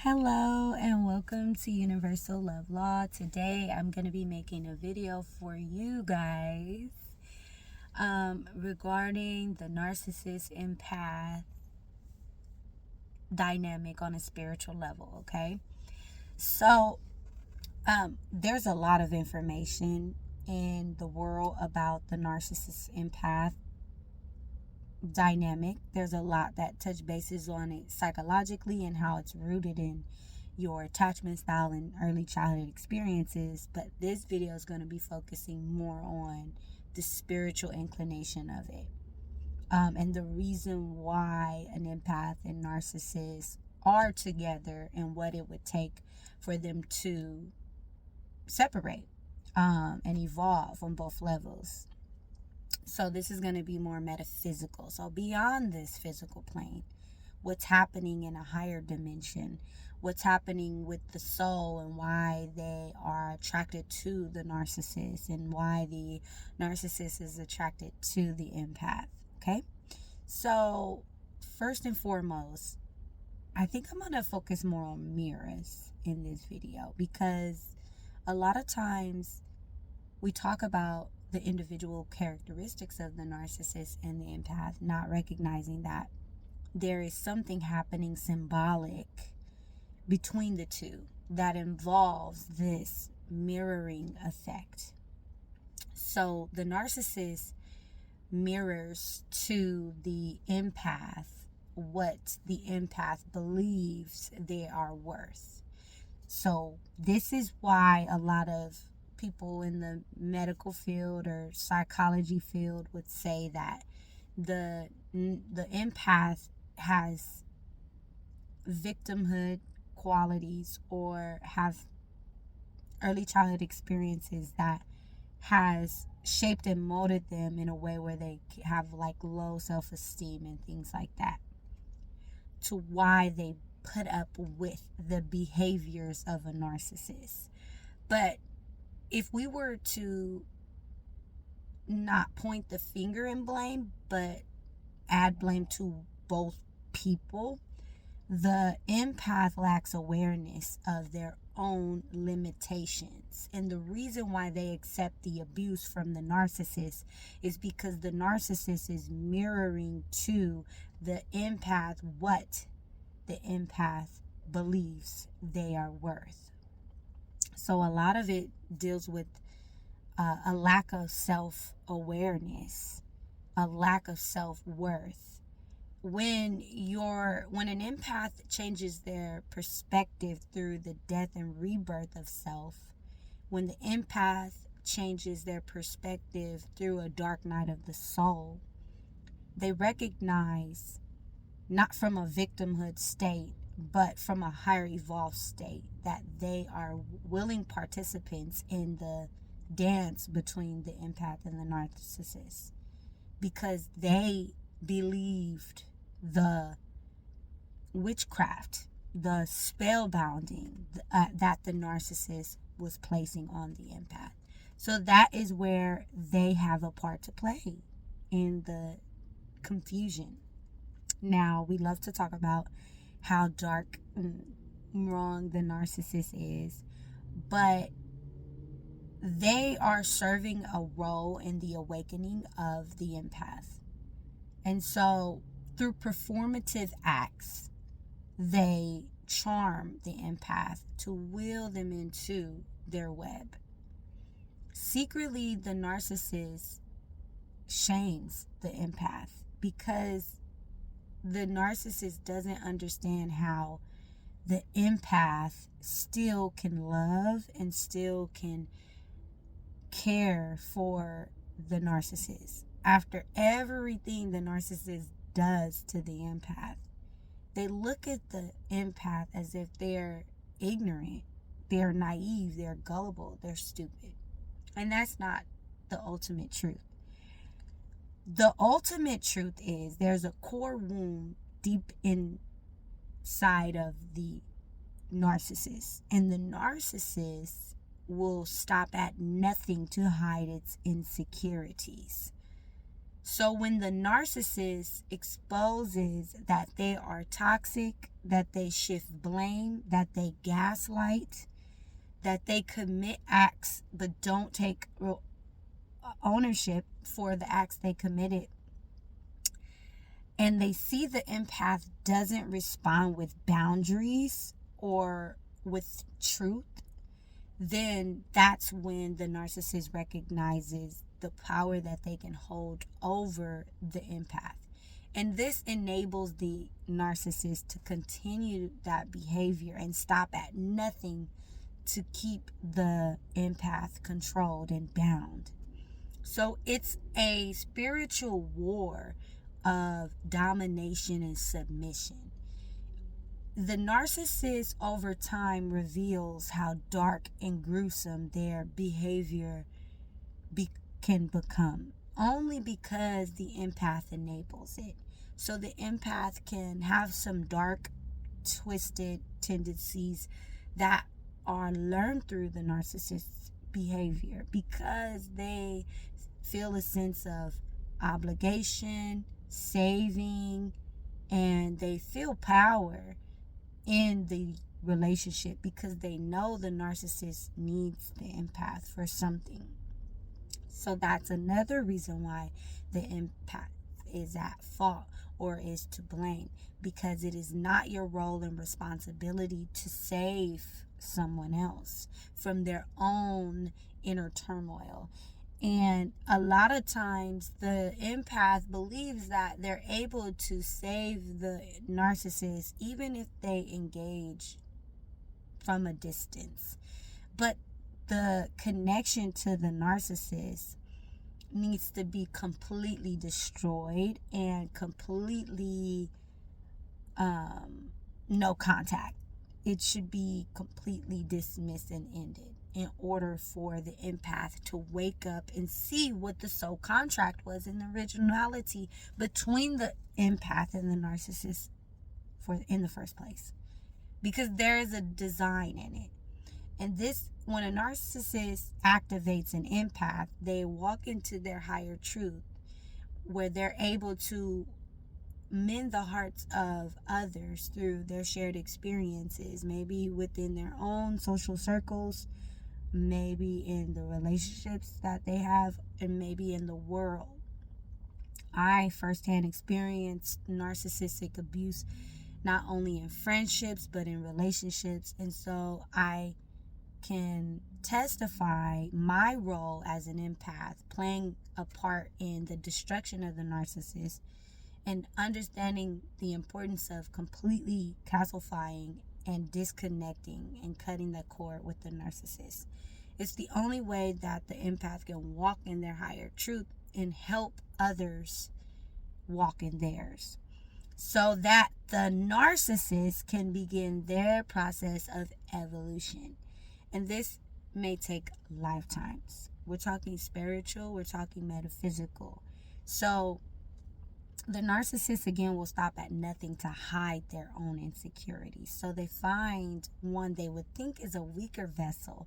Hello and welcome to Universal Love Law. Today I'm going to be making a video for you guys regarding the narcissist empath dynamic on a spiritual level, okay? So there's a lot of information in the world about the narcissist empath dynamic. There's a lot that touch bases on it psychologically and how it's rooted in your attachment style and early childhood experiences, but this video is going to be focusing more on the spiritual inclination of it, and the reason why an empath and narcissist are together and what it would take for them to separate and evolve on both levels. So this is going to be more metaphysical. So beyond this physical plane, what's happening in a higher dimension, what's happening with the soul and why they are attracted to the narcissist and why the narcissist is attracted to the empath. Okay? So first and foremost, I think I'm going to focus more on mirrors in this video because a lot of times we talk about the individual characteristics of the narcissist and the empath, not recognizing that there is something happening symbolic between the two that involves this mirroring effect. So the narcissist mirrors to the empath what the empath believes they are worth. So this is why a lot of people in the medical field or psychology field would say that the empath has victimhood qualities or have early childhood experiences that has shaped and molded them in a way where they have like low self-esteem and things like that, to why they put up with the behaviors of a narcissist. But if we were to not point the finger and blame, but add blame to both people, the empath lacks awareness of their own limitations. And the reason why they accept the abuse from the narcissist is because the narcissist is mirroring to the empath what the empath believes they are worth. So a lot of it deals with a lack of self-awareness, a lack of self-worth. When an empath changes their perspective through the death and rebirth of self, when the empath changes their perspective through a dark night of the soul, they recognize, not from a victimhood state, but from a higher evolved state, that they are willing participants in the dance between the empath and the narcissist, because they believed the witchcraft, the spellbinding that the narcissist was placing on the empath. So that is where they have a part to play in the confusion. Now, we love to talk about how dark and wrong the narcissist is, but they are serving a role in the awakening of the empath. And so through performative acts, they charm the empath to will them into their web. Secretly, the narcissist shames the empath because the narcissist doesn't understand how the empath still can love and still can care for the narcissist. After everything the narcissist does to the empath, they look at the empath as if they're ignorant, they're naive, they're gullible, they're stupid. And that's not the ultimate truth. The ultimate truth is there's a core wound deep inside of the narcissist, and the narcissist will stop at nothing to hide its insecurities. So when the narcissist exposes that they are toxic, that they shift blame, that they gaslight, that they commit acts but don't take ownership for the acts they committed, and they see the empath doesn't respond with boundaries or with truth, then that's when the narcissist recognizes the power that they can hold over the empath. And this enables the narcissist to continue that behavior and stop at nothing to keep the empath controlled and bound. So it's a spiritual war of domination and submission. The narcissist over time reveals how dark and gruesome their behavior can become, only because the empath enables it. So the empath can have some dark, twisted tendencies that are learned through the narcissist's behavior because they feel a sense of obligation, saving, and they feel power in the relationship because they know the narcissist needs the empath for something. So that's another reason why the empath is at fault or is to blame, because it is not your role and responsibility to save someone else from their own inner turmoil. And a lot of times the empath believes that they're able to save the narcissist even if they engage from a distance. But the connection to the narcissist needs to be completely destroyed and completely no contact. It should be completely dismissed and ended in order for the empath to wake up and see what the soul contract was in the originality between the empath and the narcissist in the first place. Because there is a design in it. And this, when a narcissist activates an empath, they walk into their higher truth where they're able to mend the hearts of others through their shared experiences, maybe within their own social circles, maybe in the relationships that they have, and maybe in the world. I firsthand experienced narcissistic abuse not only in friendships but in relationships, and so I can testify my role as an empath playing a part in the destruction of the narcissist and understanding the importance of completely calcifying and disconnecting and cutting the cord with the narcissist. It's the only way that the empath can walk in their higher truth and help others walk in theirs, so that the narcissist can begin their process of evolution. And this may take lifetimes. We're talking spiritual, we're talking metaphysical. So the narcissist again will stop at nothing to hide their own insecurities. So they find one they would think is a weaker vessel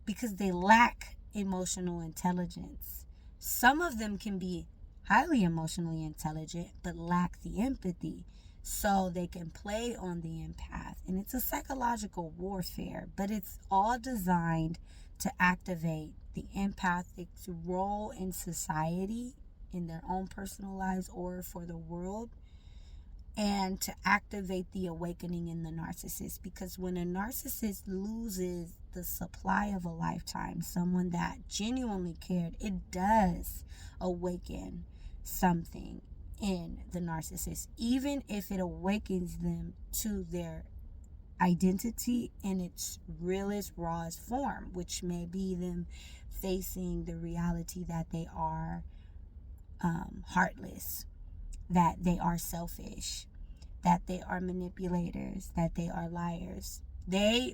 because they lack emotional intelligence. Some of them can be highly emotionally intelligent but lack the empathy. So they can play on the empath. And it's a psychological warfare, but it's all designed to activate the empathic's role in society, in their own personal lives or for the world, and to activate the awakening in the narcissist. Because when a narcissist loses the supply of a lifetime, someone that genuinely cared, it does awaken something in the narcissist, even if it awakens them to their identity in its realest, rawest form, which may be them facing the reality that they are heartless, that they are selfish, that they are manipulators, that they are liars. They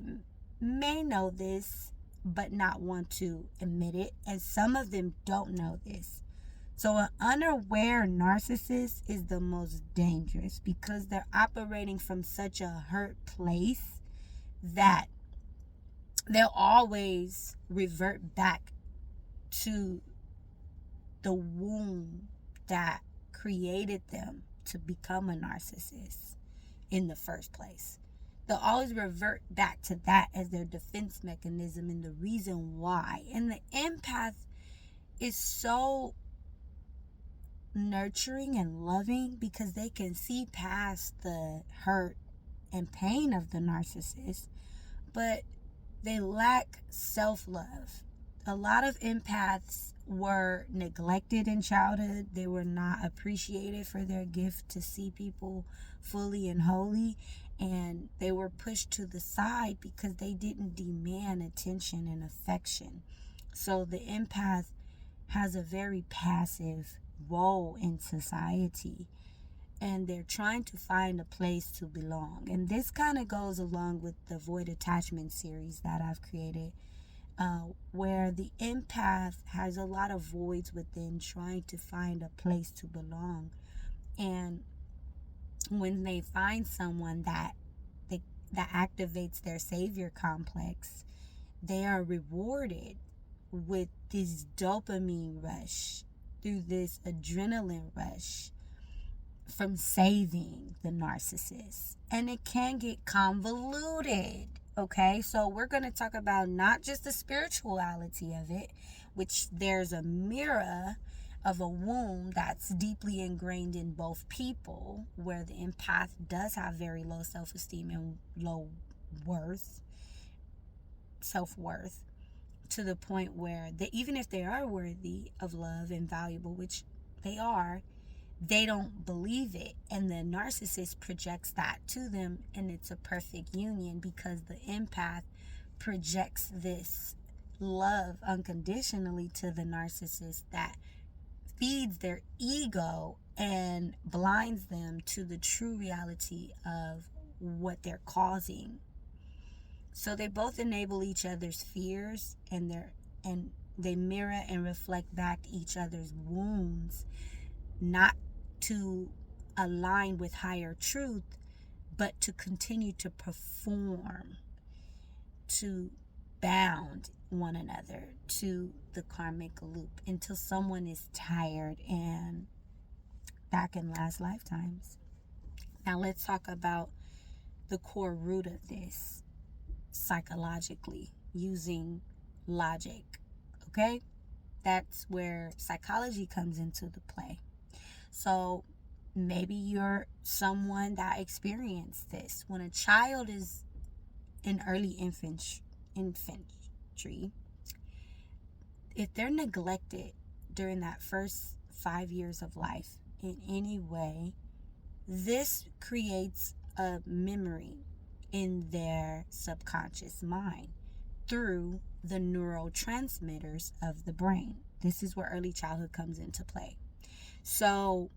may know this but not want to admit it, and some of them don't know this. So an unaware narcissist is the most dangerous because they're operating from such a hurt place that they'll always revert back to the womb that created them to become a narcissist in the first place. They'll always revert back to that as their defense mechanism and the reason why. And the empath is so nurturing and loving because they can see past the hurt and pain of the narcissist, but they lack self-love. A lot of empaths were neglected in childhood. They were not appreciated for their gift to see people fully and wholly, and they were pushed to the side because they didn't demand attention and affection. So the empath has a very passive role in society, and they're trying to find a place to belong. And this kind of goes along with the void attachment series that I've created, where the empath has a lot of voids within, trying to find a place to belong. And when they find someone that activates their savior complex, they are rewarded with this dopamine rush, through this adrenaline rush from saving the narcissist. And it can get convoluted. Okay, so we're going to talk about not just the spirituality of it, which there's a mirror of a wound that's deeply ingrained in both people, where the empath does have very low self-esteem and low self-worth, to the point where even if they are worthy of love and valuable, which they are, they don't believe it, and the narcissist projects that to them, and it's a perfect union because the empath projects this love unconditionally to the narcissist that feeds their ego and blinds them to the true reality of what they're causing. So they both enable each other's fears, and they mirror and reflect back each other's wounds, not to align with higher truth, but to continue to perform, to bound one another to the karmic loop until someone is tired, and that can last lifetimes. Now let's talk about the core root of this psychologically, using logic. Okay, that's where psychology comes into the play. So maybe you're someone that experienced this. When a child is in early infantry, if they're neglected during that first 5 years of life in any way, this creates a memory in their subconscious mind through the neurotransmitters of the brain. This is where early childhood comes into play. So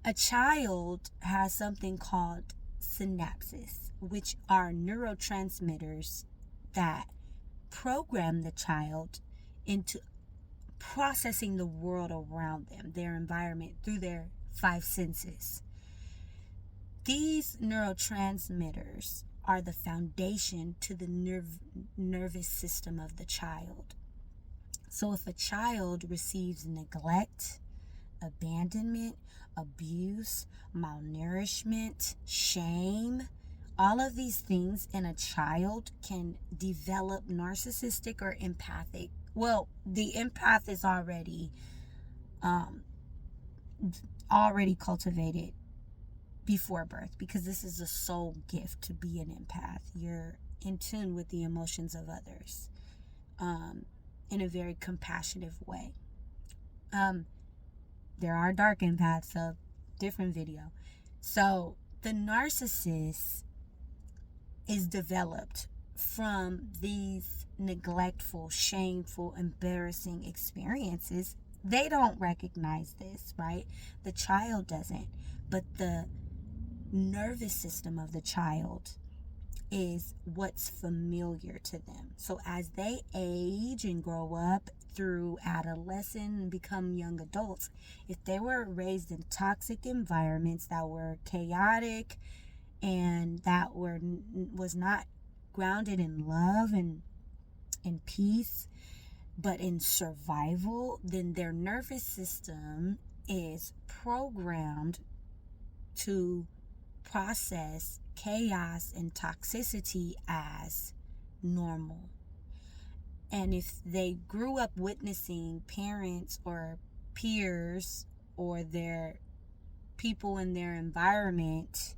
a child has something called synapses, which are neurotransmitters that program the child into processing the world around them, their environment, through their 5 senses. These neurotransmitters are the foundation to the nervous system of the child. So if a child receives neglect, abandonment, abuse, malnourishment, shame, all of these things in a child can develop narcissistic or empathic. Well, the empath is already cultivated before birth, because this is a soul gift to be an empath. You're in tune with the emotions of others in a very compassionate way. There are dark empaths, so different video. So the narcissist is developed from these neglectful, shameful, embarrassing experiences. They don't recognize this, right? The child doesn't, but the nervous system of the child is what's familiar to them. So as they age and grow up through adolescence and become young adults, if they were raised in toxic environments that were chaotic and that was not grounded in love and in peace, but in survival, then their nervous system is programmed to process chaos and toxicity as normal. And if they grew up witnessing parents or peers or their people in their environment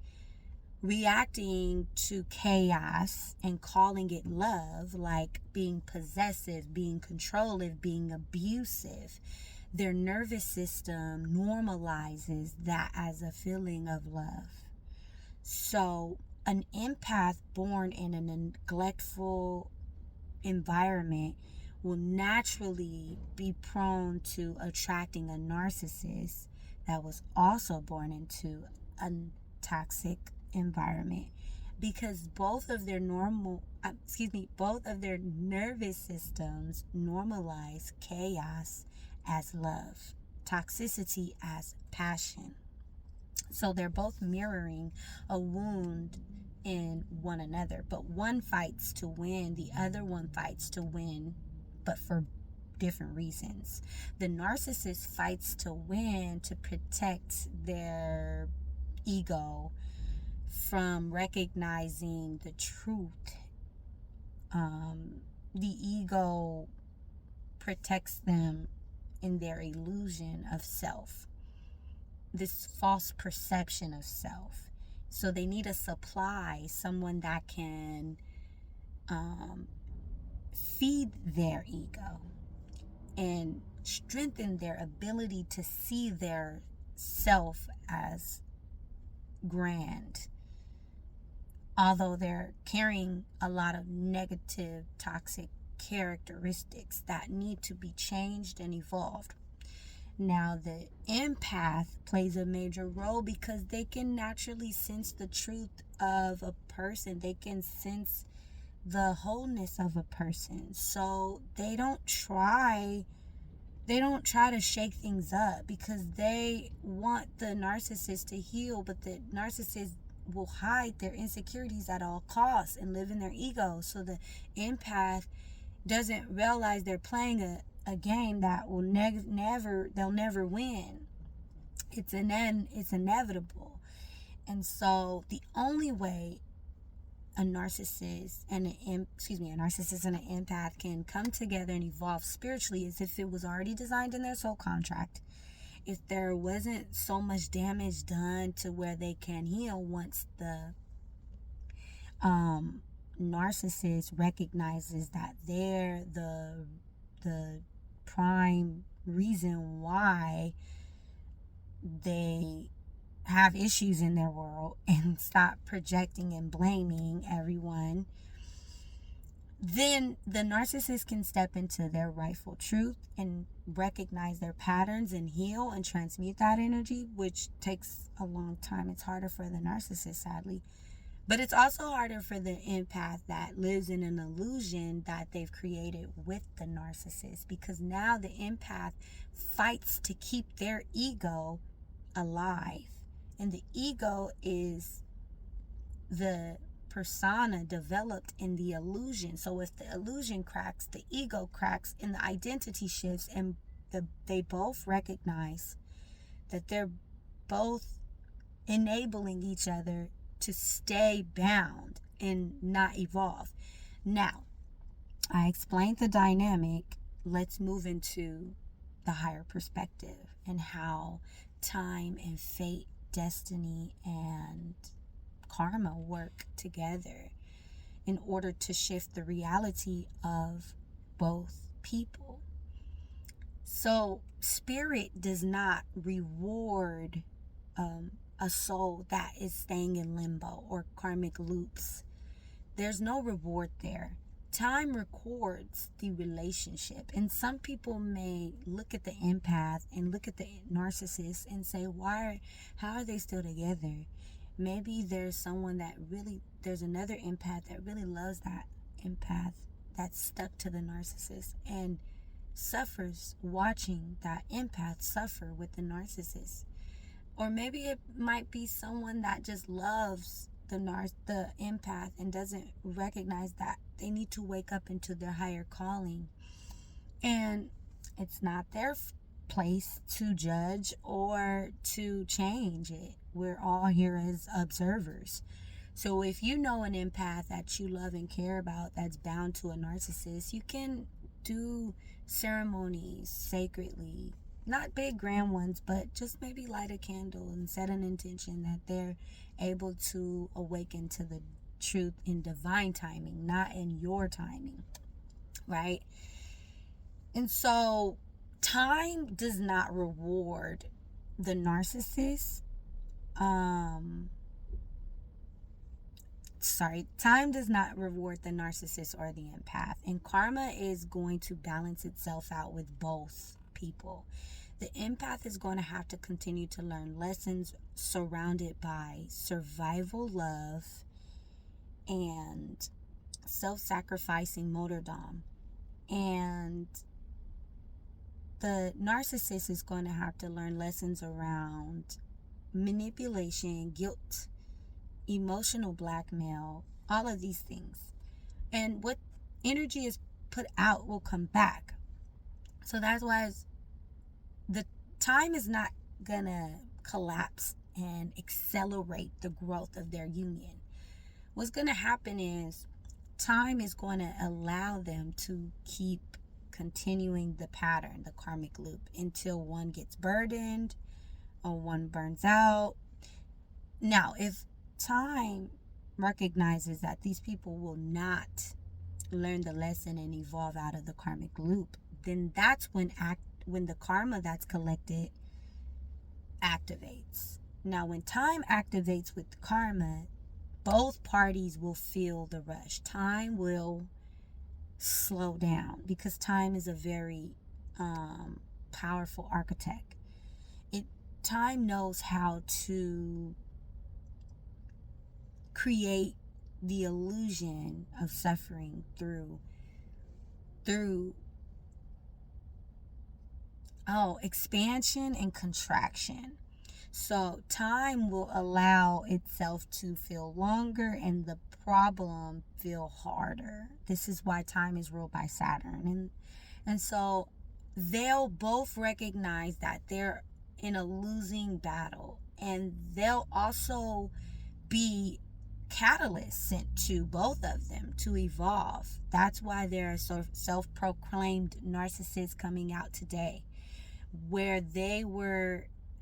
reacting to chaos and calling it love, like being possessive, being controlling, being abusive, their nervous system normalizes that as a feeling of love. So an empath born in a neglectful environment will naturally be prone to attracting a narcissist that was also born into a toxic environment, because both of their nervous systems normalize chaos as love, toxicity as passion. So they're both mirroring a wound in one another, but one fights to win, the other one fights to win, but for different reasons. The narcissist fights to win to protect their ego from recognizing the truth. The ego protects them in their illusion of self, this false perception of self. So they need to supply someone that can feed their ego and strengthen their ability to see their self as grand, although they're carrying a lot of negative, toxic characteristics that need to be changed and evolved. Now, the empath plays a major role because they can naturally sense the truth of a person. They can sense the wholeness of a person. So they don't try to shake things up because they want the narcissist to heal, but the narcissist will hide their insecurities at all costs and live in their ego. So the empath doesn't realize they're playing a game that will they'll never win. It's inevitable. And so the only way a narcissist and an empath can come together and evolve spiritually is if it was already designed in their soul contract. If there wasn't so much damage done to where they can heal once the narcissist recognizes that they're the prime reason why they have issues in their world, and stop projecting and blaming everyone, then the narcissist can step into their rightful truth and recognize their patterns and heal and transmute that energy, which takes a long time. It's harder for the narcissist, sadly. But it's also harder for the empath that lives in an illusion that they've created with the narcissist, because now the empath fights to keep their ego alive. And the ego is the persona developed in the illusion. So if the illusion cracks, the ego cracks, and the identity shifts, and they both recognize that they're both enabling each other to stay bound and not evolve. Now, I explained the dynamic. Let's move into the higher perspective and how time and fate, destiny, and karma work together in order to shift the reality of both people. So spirit does not reward a soul that is staying in limbo or karmic loops. There's no reward there. Time records the relationship, and some people may look at the empath and look at the narcissist and say, how are they still together? Maybe there's another empath that really loves that empath that's stuck to the narcissist and suffers watching that empath suffer with the narcissist. Or maybe it might be someone that just loves the empath and doesn't recognize that they need to wake up into their higher calling. And it's not their place to judge or to change it. We're all here as observers. So if you know an empath that you love and care about that's bound to a narcissist, you can do ceremonies sacredly. Not big grand ones, but just maybe light a candle and set an intention that they're able to awaken to the truth in divine timing, not in your timing, right? And so time does not reward the narcissist. Time does not reward the narcissist or the empath, and karma is going to balance itself out with both people. The empath is going to have to continue to learn lessons surrounded by survival love and self-sacrificing martyrdom, and the narcissist is going to have to learn lessons around manipulation, guilt, emotional blackmail, all of these things. And what energy is put out will come back. So that's why the time is not gonna collapse and accelerate the growth of their union. What's gonna happen is time is going to allow them to keep continuing the pattern, the karmic loop, until one gets burdened or one burns out. Now, if time recognizes that these people will not learn the lesson and evolve out of the karmic loop, then that's when the karma that's collected activates. Now, when time activates with karma, both parties will feel the rush. Time will slow down because time is a very powerful architect. Time knows how to create the illusion of suffering through expansion and contraction. So time will allow itself to feel longer and the problem feel harder. This is why time is ruled by Saturn. And so they'll both recognize that they're in a losing battle, and they'll also be catalysts sent to both of them to evolve. That's why there are self-proclaimed narcissists coming out today, where they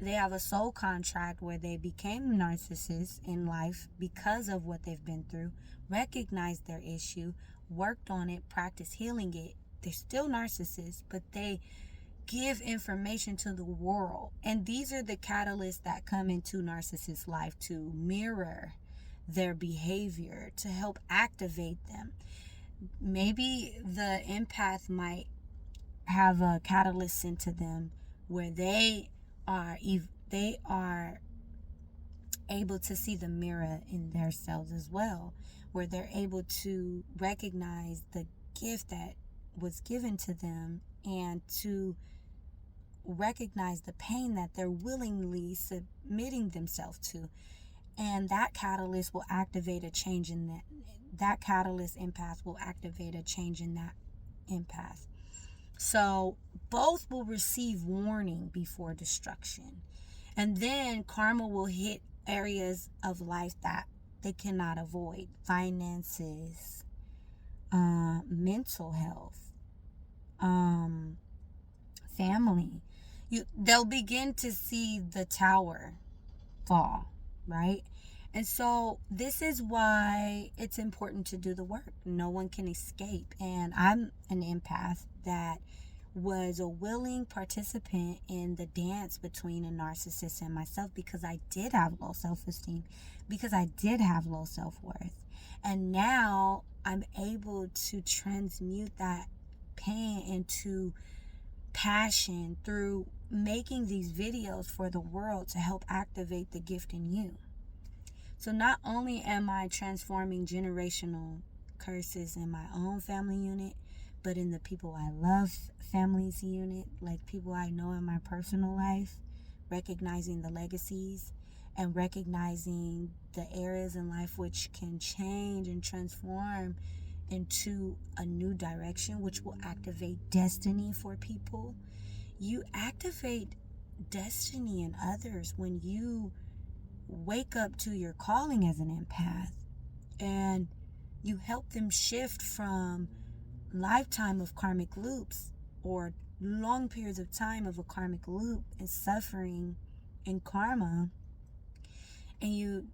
have a soul contract where they became narcissists in life because of what they've been through, recognized their issue, worked on it, practiced healing it. They're still narcissists, but they give information to the world. And these are the catalysts that come into narcissists' life to mirror their behavior, to help activate them. Maybe the empath might have a catalyst sent to them where they are able to see the mirror in themselves as well, where they're able to recognize the gift that was given to them and to recognize the pain that they're willingly submitting themselves to. And that catalyst will activate a change in that catalyst empath will activate a change in that empath. So both will receive warning before destruction. And then karma will hit areas of life that they cannot avoid. Finances, mental health, family. They'll begin to see the tower fall, right? And so this is why it's important to do the work. No one can escape. And I'm an empath that was a willing participant in the dance between a narcissist and myself, because I did have low self-esteem, because I did have low self-worth. And now I'm able to transmute that pain into passion through making these videos for the world to help activate the gift in you. So not only am I transforming generational curses in my own family unit, but in the people I love families unit, like people I know in my personal life, recognizing the legacies and recognizing the areas in life which can change and transform into a new direction, which will activate destiny for people. You activate destiny in others when you wake up to your calling as an empath, and you help them shift from lifetime of karmic loops, or long periods of time of a karmic loop and suffering and karma, and you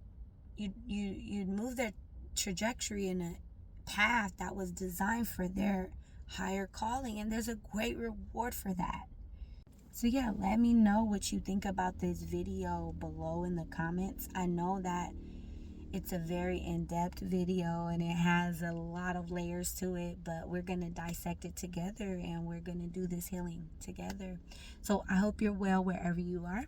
move their trajectory in a path that was designed for their higher calling, and there's a great reward for that. So yeah, let me know what you think about this video below in the comments. I know that it's a very in-depth video and it has a lot of layers to it, but we're going to dissect it together and we're going to do this healing together. So I hope you're well wherever you are.